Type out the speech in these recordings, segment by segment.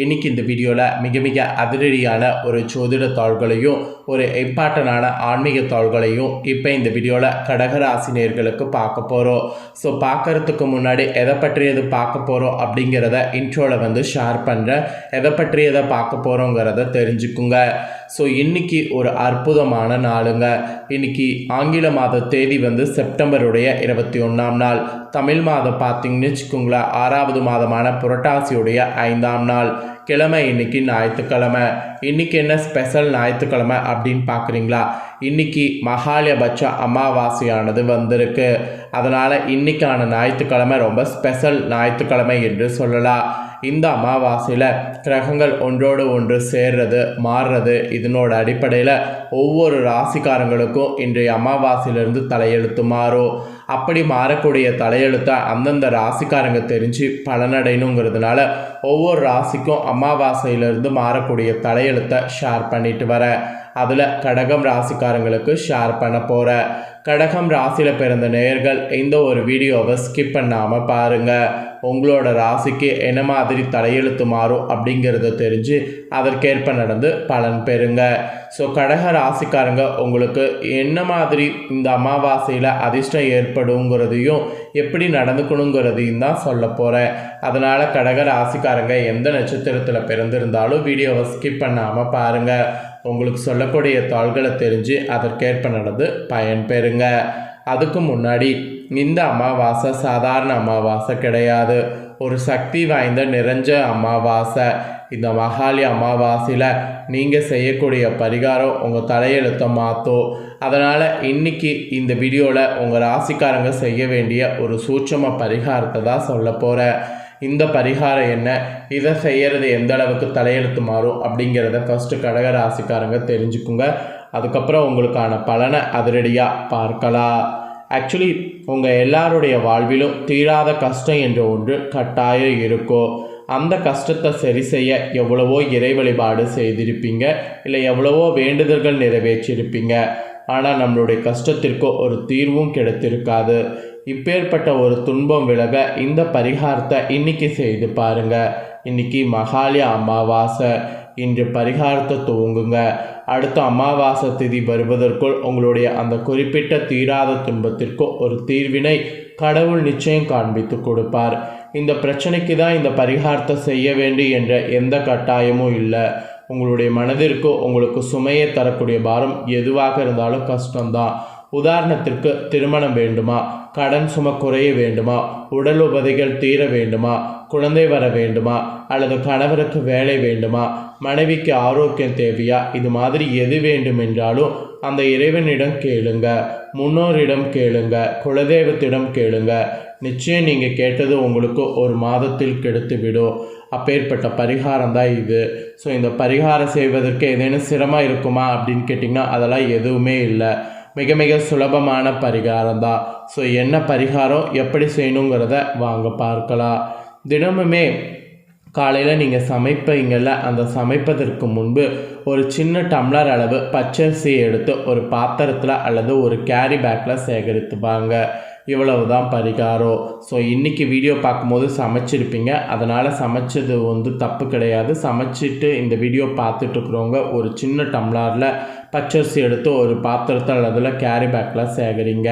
இன்றைக்கி இந்த வீடியோவில் மிக மிக அதிரடியான ஒரு ஜோதிட தாள்களையும் ஒரு இம்பார்ட்டண்டான ஆன்மீக தாள்களையும் இப்போ இந்த வீடியோவில் கடகராசினியர்களுக்கு பார்க்க போகிறோம். ஸோ பார்க்குறதுக்கு முன்னாடி எதை பற்றியது பார்க்க போகிறோம் அப்படிங்கிறத இன்ட்ரோவில் ஷேர் பண்ணுறேன். எதை பற்றியதை பார்க்க போகிறோங்கிறத தெரிஞ்சுக்குங்க. ஸோ இன்றைக்கி ஒரு அற்புதமான நாளுங்க. இன்றைக்கி ஆங்கில மாத தேதி செப்டம்பருடைய 21ஆம் நாள். தமிழ் மாதம் பார்த்திங்கன்னு வச்சுக்கோங்களேன் 6வது மாதமான புரட்டாசியுடைய 5ஆம் நாள். கிழமை இன்னைக்கு ஞாயிற்றுக்கிழமை. இன்றைக்கி என்ன ஸ்பெஷல் ஞாயிற்றுக்கிழமை அப்படின்னு பார்க்குறீங்களா? இன்றைக்கி மகாலயபட்ச அமாவாசையானது வந்திருக்கு. அதனால் இன்றைக்கான ஞாயிற்றுக்கிழமை ரொம்ப ஸ்பெஷல் ஞாயிற்றுக்கிழமை என்று சொல்லலாம். இந்த அமாவாசையில் கிரகங்கள் ஒன்றோடு ஒன்று சேர்றது மாறுறது இதனோட அடிப்படையில் ஒவ்வொரு ராசிக்காரங்களுக்கும் இன்றைய அமாவாசையிலிருந்து தலையெழுத்து மாறும். அப்படி மாறக்கூடிய தலையெழுத்தை அந்தந்த ராசிக்காரங்க தெரிஞ்சு பலனடையணுங்கிறதுனால ஒவ்வொரு ராசிக்கும் அமாவாசையிலிருந்து மாறக்கூடிய தலையெழுத்தை ஷேர் பண்ணிட்டு வரேன். அதில் கடகம் ராசிக்காரங்களுக்கு ஷேர் பண்ண போகிறேன். கடகம் ராசியில் பிறந்த நேயர்கள் இந்த ஒரு வீடியோவை ஸ்கிப் பண்ணாமல் பாருங்கள். உங்களோட ராசிக்கு என்ன மாதிரி தலையெழுத்து மாறும் அப்படிங்கிறத தெரிஞ்சு அதற்கேற்ப நடந்து பலன் பெறுங்க. ஸோ கடக ராசிக்காரங்க உங்களுக்கு என்ன மாதிரி இந்த அமாவாசையில் அதிர்ஷ்டம் ஏற்படுங்கிறதையும் எப்படி நடந்துக்கணுங்கிறதையும் தான் சொல்ல போகிறேன். அதனால் கடக ராசிக்காரங்க எந்த நட்சத்திரத்தில் பிறந்திருந்தாலும் வீடியோவை ஸ்கிப் பண்ணாமல் பாருங்கள். உங்களுக்கு சொல்லக்கூடிய தாள்களை தெரிஞ்சு அதற்கேற்ப நடந்து பயன் பெறுங்க. அதுக்கு முன்னாடி இந்த அமாவாசை சாதாரண அமாவாசை கிடையாது. ஒரு சக்தி வாய்ந்த நிறைஞ்ச அமாவாசை. இந்த மகாலய அமாவாசையில் நீங்கள் செய்யக்கூடிய பரிகாரம் உங்கள் தலையெழுத்தை மாற்றும். அதனால் இன்றைக்கி இந்த வீடியோவில் உங்கள் ராசிக்காரங்க செய்ய வேண்டிய ஒரு சூட்சம பரிகாரத்தை தான் சொல்ல போகிறேன். இந்த பரிகாரம் என்ன, இதை செய்கிறது எந்த அளவுக்கு தலையெழுத்து மாறும் அப்படிங்கிறத ஃபஸ்ட்டு கடக ராசிக்காரங்க தெரிஞ்சுக்குங்க. அதுக்கப்புறம் உங்களுக்கான பலனை அதிரடியாக பார்க்கலாம். ஆக்சுவலி உங்கள் எல்லாருடைய வாழ்விலும் தீராத கஷ்டம் என்ற ஒன்று கட்டாயம் இருக்கும். அந்த கஷ்டத்தை சரி செய்ய எவ்வளவோ இறை வழிபாடு செய்திருப்பீங்க, இல்லை எவ்வளவோ வேண்டுதல்கள் நிறைவேற்றியிருப்பீங்க. ஆனால் நம்மளுடைய கஷ்டத்திற்கு ஒரு தீர்வும் கிடைத்திருக்காது. இப்பேற்பட்ட ஒரு துன்பம் விலக இந்த பரிகாரத்தை இன்றைக்கி செய்து பாருங்கள். இன்றைக்கி மகாலய அமாவாசை. இன்று பரிகாரத்தை துவங்குங்க. அடுத்த அமாவாசை திதி வருவதற்குள் உங்களுடைய அந்த குறிப்பிட்ட தீராத துன்பத்திற்கு ஒரு தீர்வினை கடவுள் நிச்சயம் காண்பித்து கொடுப்பார். இந்த பிரச்சனைக்கு தான் இந்த பரிகாரத்தை செய்ய வேண்டும் என்ற எந்த கட்டாயமும் இல்லை. உங்களுடைய மனதிற்கு உங்களுக்கு சுமையை தரக்கூடிய பாரம் எதுவாக இருந்தாலும் கஷ்டம்தான். உதாரணத்திற்கு திருமணம் வேண்டுமா, கடன் சுமை குறைய வேண்டுமா, உடல் உபதைகள் தீர வேண்டுமா, குழந்தை வர வேண்டுமா, அல்லது கணவருக்கு வேலை வேண்டுமா, மனைவிக்கு ஆரோக்கியம் தேவையா, இது மாதிரி எது வேண்டுமென்றாலும் அந்த இறைவனிடம் கேளுங்க, முன்னோரிடம் கேளுங்க, குலதெய்வத்திடம் கேளுங்க. நிச்சயம் நீங்கள் கேட்டது உங்களுக்கு ஒரு மாதத்தில் கிடைத்துவிடும். அப்பேற்பட்ட பரிகாரம் தான் இது. ஸோ இந்த பரிகாரம் செய்வதற்கு ஏதேனும் சிரமம் இருக்குமா அப்படின்னு கேட்டிங்கன்னா அதெல்லாம் எதுவுமே இல்லை. மிக மிக சுலபமான பரிகாரம் தான். ஸோ என்ன பரிகாரம் எப்படி செய்யணுங்கிறத வாங்க பார்க்கலாம். தினமுமே காலையில் நீங்கள் சமைப்பீங்கள்ல, அந்த சமைப்பதற்கு முன்பு ஒரு சின்ன டம்ளர் அளவு பச்சரிசியை எடுத்து ஒரு பாத்திரத்தில் அல்லது ஒரு கேரி பேக்கில் சேகரித்து வாங்க. இவ்வளவு தான் பரிகாரம். ஸோ இன்றைக்கி வீடியோ பார்க்கும்போது சமைச்சிருப்பீங்க. அதனால் சமைச்சது தப்பு கிடையாது. சமைச்சிட்டு இந்த வீடியோ பார்த்துட்ருக்குறவங்க ஒரு சின்ன டம்ளரில் பச்சரிசி எடுத்து ஒரு பாத்திரத்தில் அதில் கேரி பேக்கில் சேகரிங்க.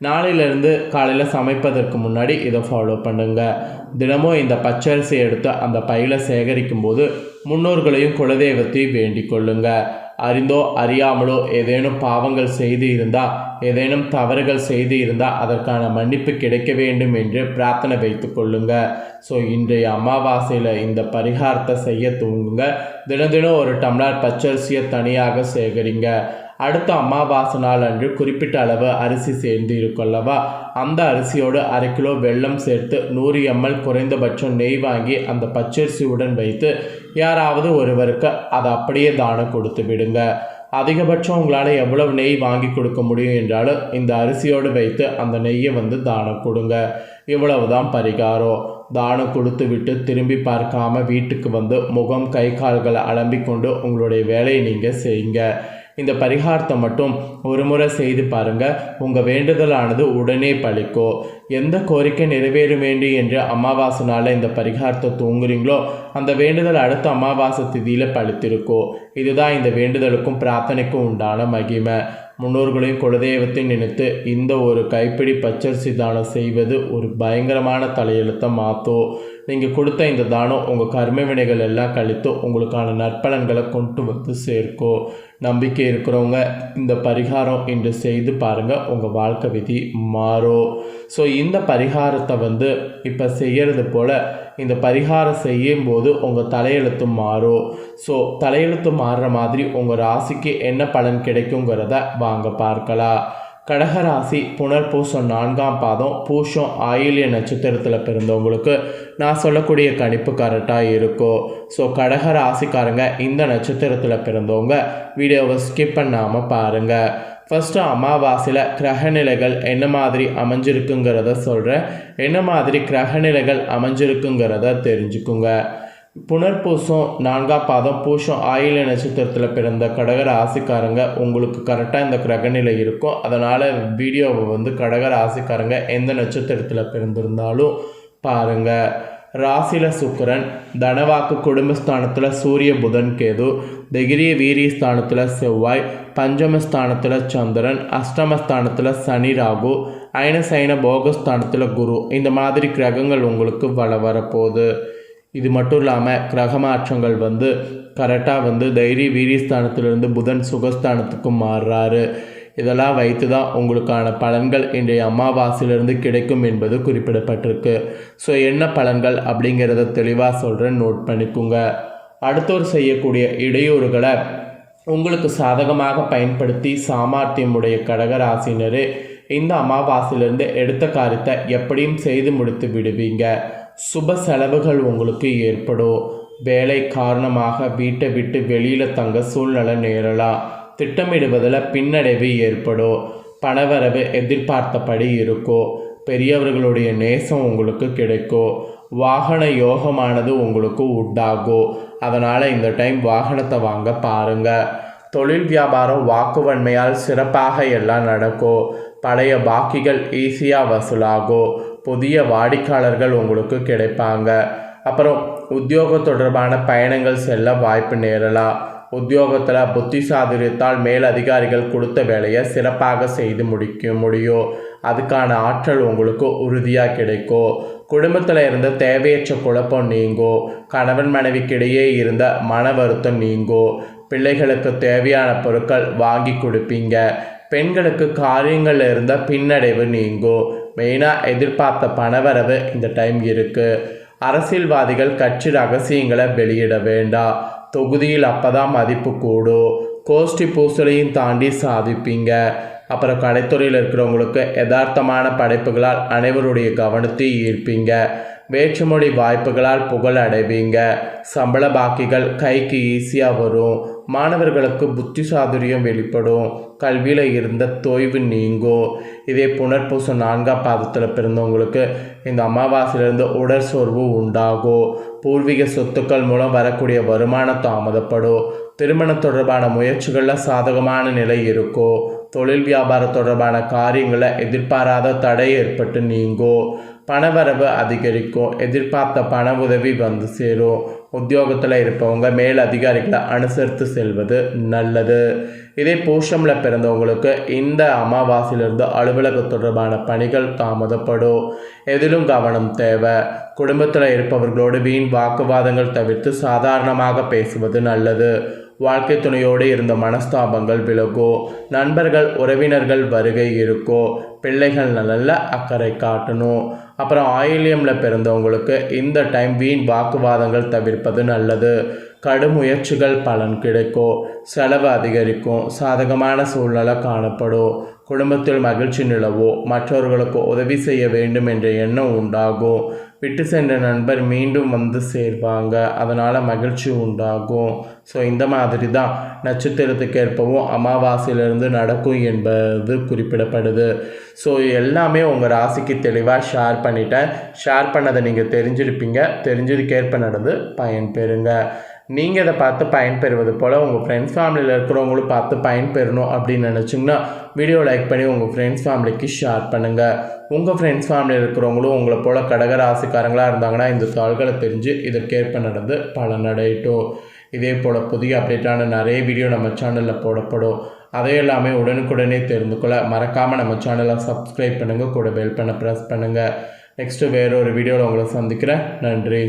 நாளையிலேருந்து காலையில் சமைப்பதற்கு முன்னாடி இதை ஃபாலோ பண்ணுங்கள். தினமும் இந்த பச்சரிசி எடுத்து அந்த பையில் சேகரிக்கும் போது முன்னோர்களையும் குலதெய்வத்தையும் வேண்டிக் கொள்ளுங்க. அறிந்தோ அறியாமலோ ஏதேனும் பாவங்கள் செய்து இருந்தால், ஏதேனும் தவறுகள் செய்து இருந்தால் அதற்கான மன்னிப்பு கிடைக்க வேண்டும் என்று பிரார்த்தனை வைத்து கொள்ளுங்க. ஸோ இன்றைய அமாவாசையில் இந்த பரிகாரத்தை செய்ய துவங்குங்க. தினம் ஒரு டம்ளர் பச்சரிசியை தனியாக சேகரிங்க. அடுத்த அமாவாசை நாள் அன்று குறிப்பிட்ட அளவு அரிசி சேர்ந்து இருக்கல்லவா, அந்த அரிசியோடு 1/2 கிலோ வெல்லம் சேர்த்து 100 ml குறைந்தபட்சம் நெய் வாங்கி அந்த பச்சரிசியுடன் வைத்து யாராவது ஒருவருக்கு அதை அப்படியே தானம் கொடுத்து விடுங்க. அதிகபட்சம் உங்களால் எவ்வளவு நெய் வாங்கி கொடுக்க முடியும் என்றாலும் இந்த அரிசியோடு வைத்து அந்த நெய்யை தானம் கொடுங்க. இவ்வளவு தான் பரிகாரம். தானம் கொடுத்து விட்டு திரும்பி பார்க்காம வீட்டுக்கு முகம் கை கால்களை அலம்பிக்கொண்டு உங்களுடைய வேலையை நீங்கள் செய்யுங்க. இந்த பரிகாரத்தை மட்டும் ஒரு முறை செய்து பாருங்கள். உங்கள் வேண்டுதலானது உடனே பலிக்கும். எந்த கோரிக்கை நிறைவேற வேண்டும் என்று அமாவாசை நாளில் இந்த பரிகாரத்தை தூங்குறீங்களோ அந்த வேண்டுதல் அடுத்த அமாவாசை திதியில் பலித்திருக்கும். இதுதான் இந்த வேண்டுதலுக்கும் பிரார்த்தனைக்கும் உண்டான மகிமை. முன்னோர்களையும் குலதெய்வத்தை நினைத்து இந்த ஒரு கைப்பிடி பச்சரிசி தானம் செய்வது ஒரு பயங்கரமான தலையெழுத்தை மாற்றும். நீங்கள் கொடுத்த இந்த தானம் உங்கள் கர்ம வினைகள் எல்லாம் கழித்து உங்களுக்கான நற்பலன்களை கொண்டு வந்து சேர்க்கும். நம்பிக்கை இருக்கிறவங்க இந்த பரிகாரம் இன்று செய்து பாருங்கள், உங்கள் வாழ்க்கை விதி மாறும். ஸோ இந்த பரிகாரத்தை இப்போ செய்கிறது போல் இந்த பரிகாரம் செய்யும்போது உங்கள் தலையெழுத்து மாறும். ஸோ தலையெழுத்து மாறுற மாதிரி உங்கள் ராசிக்கு என்ன பலன் கிடைக்குங்கிறத வாங்க பார்க்கலாம். கடகராசி புனர்பூசம் 4ஆம் பாதம் பூஷம் ஆயில்ய நட்சத்திரத்தில் பிறந்தவங்களுக்கு நான் சொல்லக்கூடிய கணிப்பு கரெக்டாக இருக்கும். ஸோ கடகராசிக்காரங்க இந்த நட்சத்திரத்தில் பிறந்தவங்க வீடியோவை ஸ்கிப் பண்ணாமல் பாருங்கள். ஃபஸ்ட்டு அமாவாசையில் கிரகநிலைகள் என்ன மாதிரி அமைஞ்சிருக்குங்கிறத சொல்கிறேன். என்ன மாதிரி கிரகநிலைகள் அமைஞ்சிருக்குங்கிறத தெரிஞ்சுக்குங்க. புனர்பூசம் 4ஆம் பாதம் பூஷம் ஆயில்ய நட்சத்திரத்தில் பிறந்த கடகராசிக்காரங்க உங்களுக்கு கரெக்டாக இந்த கிரகநிலை இருக்கும். அதனால் வீடியோவை கடகராசிக்காரங்க எந்த நட்சத்திரத்தில் பிறந்திருந்தாலும் பாருங்கள். ராசியில் சுக்கிரன், தனவாக்கு குடும்பஸ்தானத்தில் சூரிய புதன் கேது, தைரிய வீரிய ஸ்தானத்தில் செவ்வாய், பஞ்சமஸ்தானத்தில் சந்திரன், அஷ்டமஸ்தானத்தில் சனி ராகு, அயனசைன போகஸ்தானத்தில் குரு. இந்த மாதிரி கிரகங்கள் உங்களுக்கு வரப்போகுது. இது மட்டும் இல்லாமல் கிரக மாற்றங்கள் கரெக்டாக தைரிய வீரியஸ்தானத்திலிருந்து புதன் சுகஸ்தானத்துக்கு மாறுறாரு. இதெல்லாம் வைத்து தான் உங்களுக்கான பலன்கள் இன்றைய அமாவாசையிலிருந்து கிடைக்கும் என்பது குறிப்பிடப்பட்டிருக்கு. ஸோ என்ன பலன்கள் அப்படிங்கிறத தெளிவாக சொல்கிறேன், நோட் பண்ணிக்கோங்க. அடுத்தோர் செய்யக்கூடிய இடையூறுகளை உங்களுக்கு சாதகமாக பயன்படுத்தி சாமர்த்தியமுடைய கடகராசினரே இந்த அமாவாசையிலிருந்து எடுத்த காரியத்தை எப்படியும் செய்து முடித்து விடுவீங்க. சுப செலவுகள் உங்களுக்கு ஏற்படும். வேலை காரணமாக வீட்டை விட்டு வெளியில் தங்க சூழ்நிலை நேரலாம். திட்டமிடுவதில் பின்னடைவு ஏற்படும். பணவரவு எதிர்பார்த்தபடி இருக்கும். பெரியவர்களுடைய நேசம் உங்களுக்கு கிடைக்கும். வாகன யோகமானது உங்களுக்கு உண்டாகும். அதனால் இந்த டைம் வாகனத்தை வாங்க பாருங்கள். தொழில் வியாபாரம் வாக்குவன்மையால் சிறப்பாக எல்லாம் நடக்கும். பழைய பாக்கிகள் ஈஸியாக வசூலாகும். புதிய வாடிக்கையாளர்கள் உங்களுக்கு கிடைப்பாங்க. அப்புறம் உத்தியோக தொடர்பான பயணங்கள் செல்ல வாய்ப்பு நேரலாம். உத்தியோகத்தில் புத்தி சாதுரியத்தால் மேல் அதிகாரிகள் கொடுத்த வேலையை சிறப்பாக செய்து முடிக்க முடியும். அதுக்கான ஆற்றல் உங்களுக்கு உறுதியாக கிடைக்கும். குடும்பத்தில் இருந்த தேவையற்ற குழப்பம் நீங்கும். கணவன் மனைவிக்கிடையே இருந்த மன வருத்தம் நீங்கும். பிள்ளைகளுக்கு தேவையான பொருட்கள் வாங்கி கொடுப்பீங்க. பெண்களுக்கு காரியங்களில் இருந்த பின்னடைவு நீங்கும். மெயினாக எதிர்பார்த்த பணவரவு இந்த டைம் இருக்குது. அரசியல்வாதிகள் கட்சி ரகசியங்களை வெளியிட வேண்டாம். தொகுதியில் அப்போதான் மதிப்பு கூடும். கோஷ்டி பூசலையும் தாண்டி சாதிப்பீங்க. அப்புறம் கலைத்துறையில் இருக்கிறவங்களுக்கு யதார்த்தமான படைப்புகளால் அனைவருடைய கவனத்தை ஈர்ப்பீங்க. வேற்றுமொழி வாய்ப்புகளால் புகழ் அடைவீங்க. சம்பள பாக்கிகள் கைக்கு ஈஸியாக வரும். மாணவர்களுக்கு புத்தி சாதுரியம் வெளிப்படும். கல்வியில் இருந்த தொய்வு நீங்கும். இதே புனர்பூசம் 4ஆம் பாதத்தில் பிறந்தவங்களுக்கு இந்த அமாவாசையிலிருந்து உடற் சோர்வு உண்டாகும். பூர்வீக சொத்துக்கள் மூலம் வரக்கூடிய வருமானம் தாமதப்படும். திருமணம் தொடர்பான முயற்சிகளில் சாதகமான நிலை இருக்கும். தொழில் வியாபார தொடர்பான காரியங்களில் எதிர்பாராத தடை ஏற்பட்டு நீங்கும். பணவரவு அதிகரிக்கும். எதிர்பார்த்த பண உதவி சேரும். உத்தியோகத்தில் இருப்பவங்க மேல் அதிகாரிகளை அனுசரித்து செல்வது நல்லது. இதே பூஷமில் பிறந்தவங்களுக்கு இந்த அமாவாசையிலிருந்து அலுவலக தொடர்பான பணிகள் தாமதப்படும். எதிலும் கவனம் தேவை. குடும்பத்தில் இருப்பவர்களோடு வீண் வாக்குவாதங்கள் தவிர்த்து சாதாரணமாக பேசுவது நல்லது. வாழ்க்கை துணையோடு இருந்த மனஸ்தாபங்கள் விலகும். நண்பர்கள் உறவினர்கள் வருகை இருக்கும். பிள்ளைகள் நல்ல அக்கறை காட்டணும். அப்புறம் ஆயில்யமில் பிறந்தவங்களுக்கு இந்த டைம் வீண் வாக்குவாதங்கள் தவிர்ப்பது நல்லது. கடும் முயற்சிகள் பலன் கிடைக்கும். செலவு அதிகரிக்கும். சாதகமான சூழ்நிலை காணப்படும். குடும்பத்தில் மகிழ்ச்சி நிலவும். மற்றவர்களுக்கு உதவி செய்ய வேண்டும் என்ற எண்ணம் உண்டாகும். விட்டு சென்ற நண்பர் மீண்டும் சேர்வாங்க. அதனால் மகிழ்ச்சி உண்டாகும். ஸோ இந்த மாதிரி தான் நட்சத்திரத்துக்கு ஏற்பவும் அமாவாசையிலிருந்து நடக்கும் என்பது குறிப்பிடப்படுது. ஸோ எல்லாமே உங்கள் ராசிக்கு தெளிவாக ஷேர் பண்ணிட்டேன். ஷேர் பண்ணதை நீங்கள் தெரிஞ்சிருப்பீங்க. தெரிஞ்சதுக்கேற்ப நடந்து பயன்பெறுங்க. நீங்கள் இதை பார்த்து பயன்பெறுவது போல் உங்கள் ஃப்ரெண்ட்ஸ் ஃபேமிலியில் இருக்கிறவங்களும் பார்த்து பயன்பெறணும் அப்படின்னு நினச்சிங்கன்னா வீடியோ லைக் பண்ணி உங்கள் ஃப்ரெண்ட்ஸ் ஃபேமிலிக்கு ஷேர் பண்ணுங்கள். உங்கள் ஃப்ரெண்ட்ஸ் ஃபேமிலியில் இருக்கிறவங்களும் உங்களை போல் கடகராசிக்காரங்களாக இருந்தாங்கன்னா இந்த தாள்களை தெரிஞ்சு இதற்கேற்ப நடந்து பலனடையட்டும். இதே போல் புதிய அப்டேட்டான நிறைய வீடியோ நம்ம சேனலில் போடப்படும். அதை எல்லாமே உடனுக்குடனே தெரிந்து கொள்ள மறக்காமல் நம்ம சேனலை சப்ஸ்கிரைப் பண்ணுங்கள், கூட பெல் பண்ண ப்ரெஸ் பண்ணுங்கள். நெக்ஸ்ட்டு வேறொரு வீடியோவில் உங்களை சந்திக்கிறேன். நன்றி.